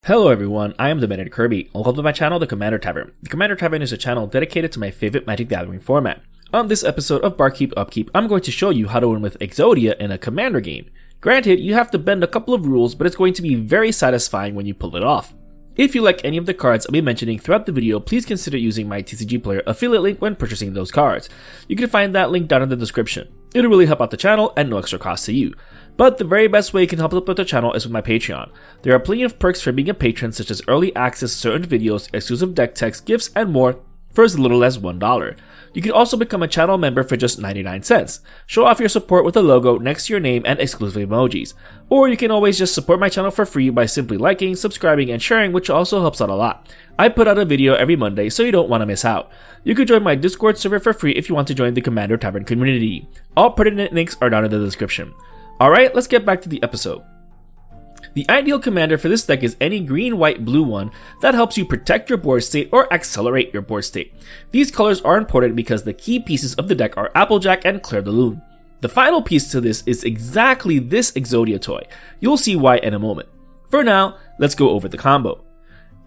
Hello everyone, I am the Commander Kirby. Welcome to my channel, the Commander Tavern. The Commander Tavern is a channel dedicated to my favorite Magic the Gathering format. On this episode of Barkeep Upkeep, I'm going to show you how to win with Exodia in a Commander game. Granted, you have to bend a couple of rules, but it's going to be very satisfying when you pull it off. If you like any of the cards I'll be mentioning throughout the video, please consider using my TCG Player affiliate link when purchasing those cards. You can find that link down in the description. It'll really help out the channel and no extra cost to you. But the very best way you can help out the channel is with my Patreon. There are plenty of perks for being a patron, such as early access to certain videos, exclusive deck text, gifts, and more for as little as $1. You can also become a channel member for just 99 cents. Show off your support with a logo next to your name and exclusive emojis. Or you can always just support my channel for free by simply liking, subscribing, and sharing, which also helps out a lot. I put out a video every Monday, so you don't want to miss out. You can join my Discord server for free if you want to join the Commander Tavern community. All pertinent links are down in the description. Alright, let's get back to the episode. The ideal commander for this deck is any green, white, blue one that helps you protect your board state or accelerate your board state. These colors are important because the key pieces of the deck are Applejack and Claire de Lune. The final piece to this is exactly this Exodia toy. You'll see why in a moment. For now, let's go over the combo.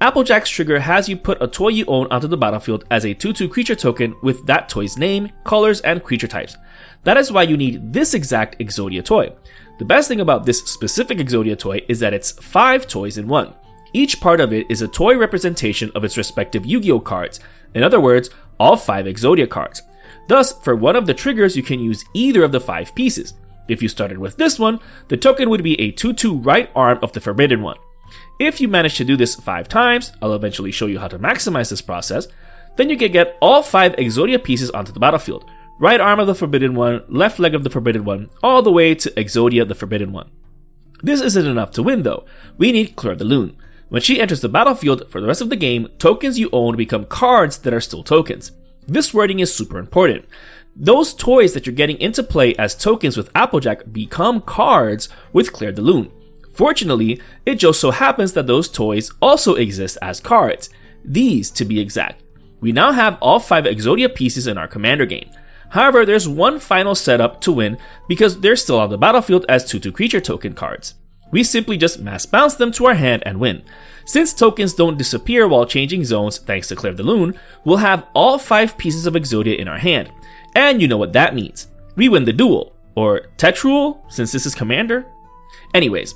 Applejack's trigger has you put a toy you own onto the battlefield as a 2/2 creature token with that toy's name, colors, and creature types. That is why you need this exact Exodia toy. The best thing about this specific Exodia toy is that it's 5 toys in one. Each part of it is a toy representation of its respective Yu-Gi-Oh cards. In other words, all 5 Exodia cards. Thus, for one of the triggers, you can use either of the 5 pieces. If you started with this one, the token would be a 2/2 right arm of the Forbidden One. If you manage to do this 5 times, I'll eventually show you how to maximize this process, then you can get all 5 Exodia pieces onto the battlefield. Right arm of the Forbidden One, left leg of the Forbidden One, all the way to Exodia the Forbidden One. This isn't enough to win though. We need Claire de Lune. When she enters the battlefield for the rest of the game, tokens you own become cards that are still tokens. This wording is super important. Those toys that you're getting into play as tokens with Applejack become cards with Claire de Lune. Fortunately, it just so happens that those toys also exist as cards. These, to be exact. We now have all 5 Exodia pieces in our commander game. However, there's one final setup to win because they're still on the battlefield as 2/2 creature token cards. We simply just mass bounce them to our hand and win. Since tokens don't disappear while changing zones thanks to Claire de Lune, we'll have all 5 pieces of Exodia in our hand. And you know what that means. We win the duel. Or Tetrule, since this is commander. Anyways,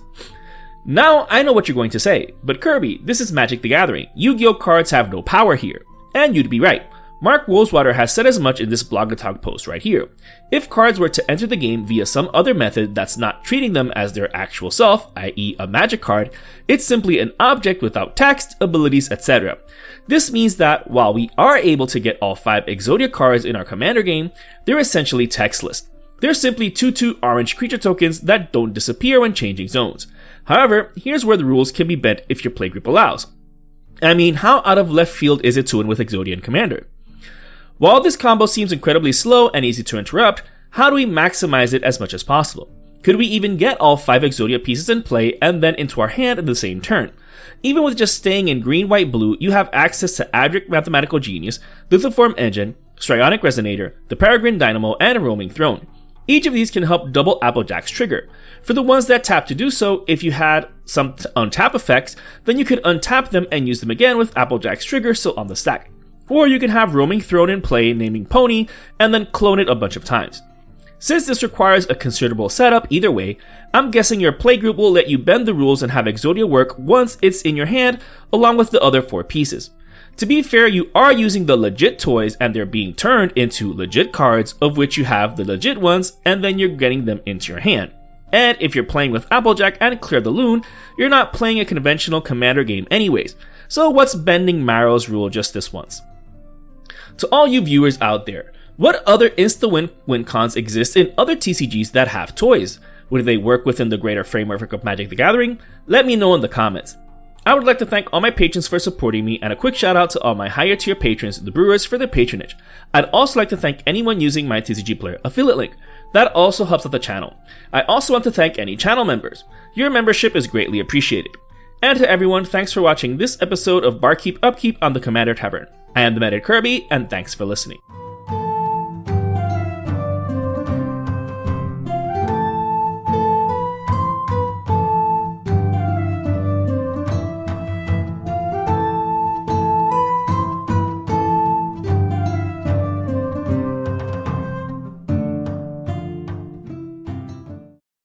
now I know what you're going to say, but Kirby, this is Magic the Gathering. Yu-Gi-Oh cards have no power here. And you'd be right. Mark Wolfswater has said as much in this Blogatalk post right here. If cards were to enter the game via some other method that's not treating them as their actual self, i.e. a magic card, it's simply an object without text, abilities, etc. This means that while we are able to get all 5 Exodia cards in our commander game, they're essentially textless. They're simply 2/2 orange creature tokens that don't disappear when changing zones. However, here's where the rules can be bent if your playgroup allows. I mean, how out of left field is it to win with Exodia and Commander? While this combo seems incredibly slow and easy to interrupt, how do we maximize it as much as possible? Could we even get all 5 Exodia pieces in play and then into our hand in the same turn? Even with just staying in green, white, blue, you have access to Adric Mathematical Genius, Lithoform Engine, Strionic Resonator, the Peregrine Dynamo, and a Roaming Throne. Each of these can help double Applejack's trigger. For the ones that tap to do so, if you had some untap effects, then you could untap them and use them again with Applejack's trigger still on the stack. Or you can have Roaming Throne in play, naming Pony, and then clone it a bunch of times. Since this requires a considerable setup either way, I'm guessing your playgroup will let you bend the rules and have Exodia work once it's in your hand, along with the other 4 pieces. To be fair, you are using the legit toys and they're being turned into legit cards, of which you have the legit ones, and then you're getting them into your hand. And if you're playing with Applejack and Claire de Lune, you're not playing a conventional commander game anyways, so what's bending Marrow's rule just this once? To all you viewers out there, what other insta-win cons exist in other TCGs that have toys? Would they work within the greater framework of Magic the Gathering? Let me know in the comments. I would like to thank all my patrons for supporting me, and a quick shout out to all my higher tier patrons, the Brewers, for their patronage. I'd also like to thank anyone using my TCG Player affiliate link. That also helps out the channel. I also want to thank any channel members. Your membership is greatly appreciated. And to everyone, thanks for watching this episode of Barkeep Upkeep on the Commander Tavern. I am the Commander Kirby, and thanks for listening.